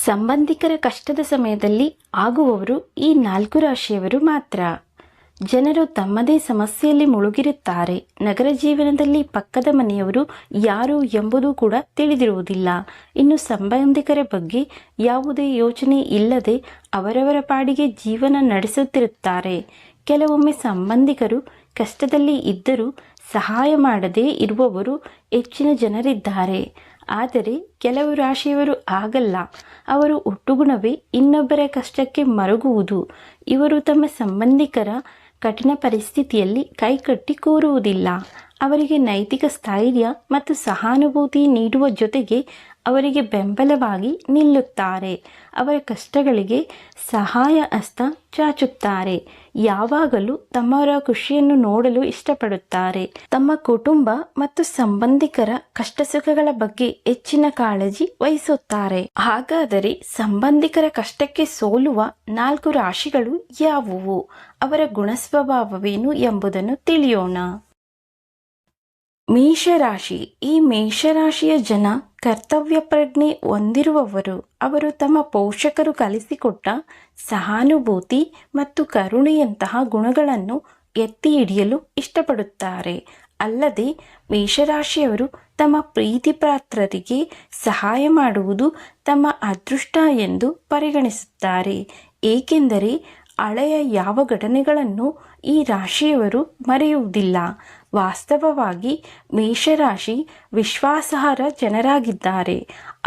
ಸಂಬಂಧಿಕರ ಕಷ್ಟದ ಸಮಯದಲ್ಲಿ ಆಗುವವರು ಈ 4 ರಾಶಿಯವರು ಮಾತ್ರ. ಜನರು ತಮ್ಮದೇ ಸಮಸ್ಯೆಯಲ್ಲಿ ಮುಳುಗಿರುತ್ತಾರೆ. ನಗರ ಜೀವನದಲ್ಲಿ ಪಕ್ಕದ ಮನೆಯವರು ಯಾರು ಎಂಬುದು ಕೂಡ ತಿಳಿದಿರುವುದಿಲ್ಲ. ಇನ್ನು ಸಂಬಂಧಿಕರ ಬಗ್ಗೆ ಯಾವುದೇ ಯೋಚನೆ ಇಲ್ಲದೆ ಅವರವರ ಪಾಡಿಗೆ ಜೀವನ ನಡೆಸುತ್ತಿರುತ್ತಾರೆ. ಕೆಲವೊಮ್ಮೆ ಸಂಬಂಧಿಕರು ಕಷ್ಟದಲ್ಲಿ ಇದ್ದರೂ ಸಹಾಯ ಮಾಡದೇ ಇರುವವರು ಹೆಚ್ಚಿನ ಜನರಿದ್ದಾರೆ. ಆದರೆ ಕೆಲವು ರಾಶಿಯವರು ಆಗಲ್ಲ. ಅವರು ಹುಟ್ಟುಗುಣವೇ ಇನ್ನೊಬ್ಬರ ಕಷ್ಟಕ್ಕೆ ಮರುಗುವುದು. ಇವರು ತಮ್ಮ ಸಂಬಂಧಿಕರ ಕಠಿಣ ಪರಿಸ್ಥಿತಿಯಲ್ಲಿ ಕೈಕಟ್ಟಿ ಕೂರುವುದಿಲ್ಲ. ಅವರಿಗೆ ನೈತಿಕ ಸ್ಥೈರ್ಯ ಮತ್ತು ಸಹಾನುಭೂತಿ ನೀಡುವ ಜೊತೆಗೆ ಅವರಿಗೆ ಬೆಂಬಲವಾಗಿ ನಿಲ್ಲುತ್ತಾರೆ. ಅವರ ಕಷ್ಟಗಳಿಗೆ ಸಹಾಯ ಹಸ್ತ ಚಾಚುತ್ತಾರೆ. ಯಾವಾಗಲೂ ತಮ್ಮವರ ಖುಷಿಯನ್ನು ನೋಡಲು ಇಷ್ಟಪಡುತ್ತಾರೆ. ತಮ್ಮ ಕುಟುಂಬ ಮತ್ತು ಸಂಬಂಧಿಕರ ಕಷ್ಟ ಸುಖಗಳ ಬಗ್ಗೆ ಹೆಚ್ಚಿನ ಕಾಳಜಿ ವಹಿಸುತ್ತಾರೆ. ಹಾಗಾದರೆ ಸಂಬಂಧಿಕರ ಕಷ್ಟಕ್ಕೆ ಸೋಲುವ 4 ರಾಶಿಗಳು ಯಾವುವು? ಅವರ ಗುಣಸ್ವಭಾವವೇನು ಎಂಬುದನ್ನು ತಿಳಿಯೋಣ. ಮೇಷರಾಶಿ. ಈ ಮೇಷರಾಶಿಯ ಜನ ಕರ್ತವ್ಯ ಪ್ರಜ್ಞೆ ಹೊಂದಿರುವವರು. ಅವರು ತಮ್ಮ ಪೋಷಕರು ಕಲಿಸಿಕೊಟ್ಟ ಸಹಾನುಭೂತಿ ಮತ್ತು ಕರುಣೆಯಂತಹ ಗುಣಗಳನ್ನು ಎತ್ತಿ ಹಿಡಿಯಲು ಇಷ್ಟಪಡುತ್ತಾರೆ. ಅಲ್ಲದೆ ಮೇಷರಾಶಿಯವರು ತಮ್ಮ ಪ್ರೀತಿ ಪಾತ್ರರಿಗೆ ಸಹಾಯ ಮಾಡುವುದು ತಮ್ಮ ಅದೃಷ್ಟ ಎಂದು ಪರಿಗಣಿಸುತ್ತಾರೆ. ಏಕೆಂದರೆ ಹಳೆಯ ಯಾವ ಘಟನೆಗಳನ್ನು ಈ ರಾಶಿಯವರು ಮರೆಯುವುದಿಲ್ಲ. ವಾಸ್ತವವಾಗಿ ಮೇಷರಾಶಿ ವಿಶ್ವಾಸಾರ್ಹ ಜನರಾಗಿದ್ದಾರೆ.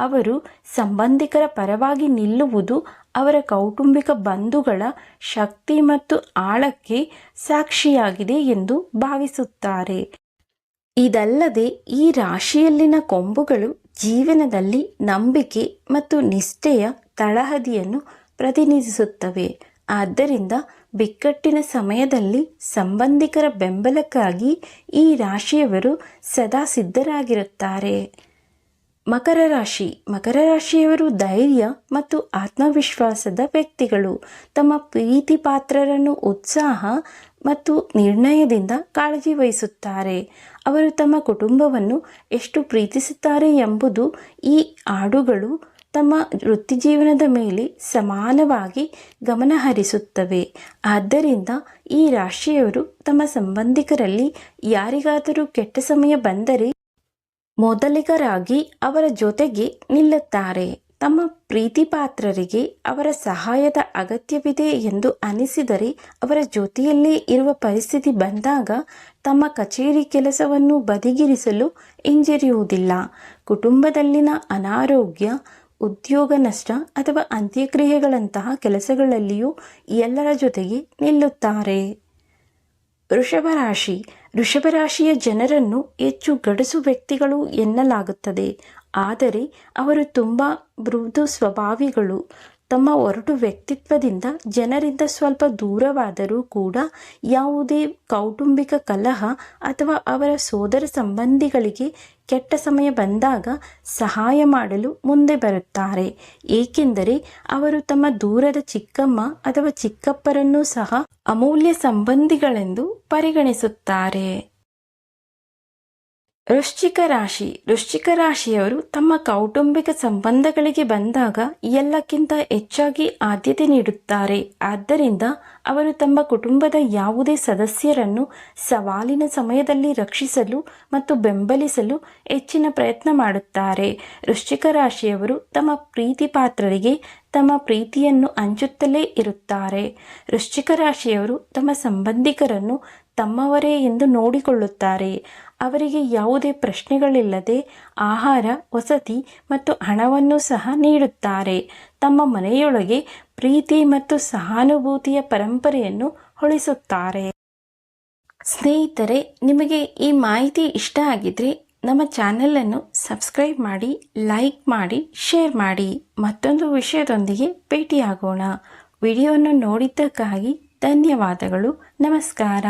ಅವರು ಸಂಬಂಧಿಕರ ಪರವಾಗಿ ನಿಲ್ಲುವುದು ಅವರ ಕೌಟುಂಬಿಕ ಬಂಧುಗಳ ಶಕ್ತಿ ಮತ್ತು ಆಳಕ್ಕೆ ಸಾಕ್ಷಿಯಾಗಿದೆ ಎಂದು ಭಾವಿಸುತ್ತಾರೆ. ಇದಲ್ಲದೆ ಈ ರಾಶಿಯಲ್ಲಿನ ಕೊಂಬುಗಳು ಜೀವನದಲ್ಲಿ ನಂಬಿಕೆ ಮತ್ತು ನಿಷ್ಠೆಯ ತಳಹದಿಯನ್ನು ಪ್ರತಿನಿಧಿಸುತ್ತವೆ. ಆದ್ದರಿಂದ ಬಿಕ್ಕಟ್ಟಿನ ಸಮಯದಲ್ಲಿ ಸಂಬಂಧಿಕರ ಬೆಂಬಲಕ್ಕಾಗಿ ಈ ರಾಶಿಯವರು ಸದಾ ಸಿದ್ಧರಾಗಿರುತ್ತಾರೆ. ಮಕರ ರಾಶಿ. ಮಕರ ರಾಶಿಯವರು ಧೈರ್ಯ ಮತ್ತು ಆತ್ಮವಿಶ್ವಾಸದ ವ್ಯಕ್ತಿಗಳು. ತಮ್ಮ ಪ್ರೀತಿ ಪಾತ್ರರನ್ನು ಉತ್ಸಾಹ ಮತ್ತು ನಿರ್ಣಯದಿಂದ ಕಾಳಜಿ ವಹಿಸುತ್ತಾರೆ. ಅವರು ತಮ್ಮ ಕುಟುಂಬವನ್ನು ಎಷ್ಟು ಪ್ರೀತಿಸುತ್ತಾರೆ ಎಂಬುದು ಈ ಹಾಡುಗಳು ತಮ್ಮ ವೃತ್ತಿಜೀವನದ ಮೇಲೆ ಸಮಾನವಾಗಿ ಗಮನಹರಿಸುತ್ತವೆ. ಆದ್ದರಿಂದ ಈ ರಾಶಿಯವರು ತಮ್ಮ ಸಂಬಂಧಿಕರಲ್ಲಿ ಯಾರಿಗಾದರೂ ಕೆಟ್ಟ ಸಮಯ ಬಂದರೆ ಮೊದಲಿಗರಾಗಿ ಅವರ ಜೊತೆಗೆ ನಿಲ್ಲುತ್ತಾರೆ. ತಮ್ಮ ಪ್ರೀತಿ ಪಾತ್ರರಿಗೆ ಅವರ ಸಹಾಯದ ಅಗತ್ಯವಿದೆ ಎಂದು ಅನಿಸಿದರೆ ಅವರ ಜೊತೆಯಲ್ಲೇ ಇರುವ ಪರಿಸ್ಥಿತಿ ಬಂದಾಗ ತಮ್ಮ ಕಚೇರಿ ಕೆಲಸವನ್ನು ಬದಿಗಿರಿಸಲು ಹಿಂಜರಿಯುವುದಿಲ್ಲ. ಕುಟುಂಬದಲ್ಲಿನ ಅನಾರೋಗ್ಯ, ಉದ್ಯೋಗ ನಷ್ಟ ಅಥವಾ ಅಂತ್ಯಕ್ರಿಯೆಗಳಂತಹ ಕೆಲಸಗಳಲ್ಲಿಯೂ ಎಲ್ಲರ ಜೊತೆಗೆ ನಿಲ್ಲುತ್ತಾರೆ. ವೃಷಭ ರಾಶಿ. ವೃಷಭ ರಾಶಿಯ ಜನರನ್ನು ಹೆಚ್ಚು ಗಡುಸು ವ್ಯಕ್ತಿಗಳು ಎನ್ನಲಾಗುತ್ತದೆ. ಆದರೆ ಅವರು ತುಂಬ ಮೃದು ಸ್ವಭಾವಿಗಳು. ತಮ್ಮ ಒರಟು ವ್ಯಕ್ತಿತ್ವದಿಂದ ಜನರಿಂದ ಸ್ವಲ್ಪ ದೂರವಾದರೂ ಕೂಡ ಯಾವುದೇ ಕೌಟುಂಬಿಕ ಕಲಹ ಅಥವಾ ಅವರ ಸೋದರ ಸಂಬಂಧಿಗಳಿಗೆ ಕೆಟ್ಟ ಸಮಯ ಬಂದಾಗ ಸಹಾಯ ಮಾಡಲು ಮುಂದೆ ಬರುತ್ತಾರೆ. ಏಕೆಂದರೆ ಅವರು ತಮ್ಮ ದೂರದ ಚಿಕ್ಕಮ್ಮ ಅಥವಾ ಚಿಕ್ಕಪ್ಪರನ್ನೂ ಸಹ ಅಮೂಲ್ಯ ಸಂಬಂಧಿಗಳೆಂದು ಪರಿಗಣಿಸುತ್ತಾರೆ. ವೃಶ್ಚಿಕ ರಾಶಿ. ವೃಶ್ಚಿಕ ರಾಶಿಯವರು ತಮ್ಮ ಕೌಟುಂಬಿಕ ಸಂಬಂಧಗಳಿಗೆ ಬಂದಾಗ ಎಲ್ಲಕ್ಕಿಂತ ಹೆಚ್ಚಾಗಿ ಆದ್ಯತೆ ನೀಡುತ್ತಾರೆ. ಆದ್ದರಿಂದ ಅವರು ತಮ್ಮ ಕುಟುಂಬದ ಯಾವುದೇ ಸದಸ್ಯರನ್ನು ಸವಾಲಿನ ಸಮಯದಲ್ಲಿ ರಕ್ಷಿಸಲು ಮತ್ತು ಬೆಂಬಲಿಸಲು ಹೆಚ್ಚಿನ ಪ್ರಯತ್ನ ಮಾಡುತ್ತಾರೆ. ವೃಶ್ಚಿಕ ರಾಶಿಯವರು ತಮ್ಮ ಪ್ರೀತಿ ಪಾತ್ರರಿಗೆ ತಮ್ಮ ಪ್ರೀತಿಯನ್ನು ಹಂಚುತ್ತಲೇ ಇರುತ್ತಾರೆ. ವೃಶ್ಚಿಕ ರಾಶಿಯವರು ತಮ್ಮ ಸಂಬಂಧಿಕರನ್ನು ತಮ್ಮವರೇ ಎಂದು ನೋಡಿಕೊಳ್ಳುತ್ತಾರೆ. ಅವರಿಗೆ ಯಾವುದೇ ಪ್ರಶ್ನೆಗಳಿಲ್ಲದೆ ಆಹಾರ, ವಸತಿ ಮತ್ತು ಹಣವನ್ನು ಸಹ ನೀಡುತ್ತಾರೆ. ತಮ್ಮ ಮನೆಯೊಳಗೆ ಪ್ರೀತಿ ಮತ್ತು ಸಹಾನುಭೂತಿಯ ಪರಂಪರೆಯನ್ನು ಹೊಳಿಸುತ್ತಾರೆ. ಸ್ನೇಹಿತರೆ, ನಿಮಗೆ ಈ ಮಾಹಿತಿ ಇಷ್ಟ ಆಗಿದ್ರೆ ನಮ್ಮ ಚಾನೆಲನ್ನು ಸಬ್ಸ್ಕ್ರೈಬ್ ಮಾಡಿ, ಲೈಕ್ ಮಾಡಿ, ಶೇರ್ ಮಾಡಿ. ಮತ್ತೊಂದು ವಿಷಯದೊಂದಿಗೆ ಭೇಟಿಯಾಗೋಣ. ವಿಡಿಯೋವನ್ನು ನೋಡಿದ್ದಕ್ಕಾಗಿ ಧನ್ಯವಾದಗಳು. ನಮಸ್ಕಾರ.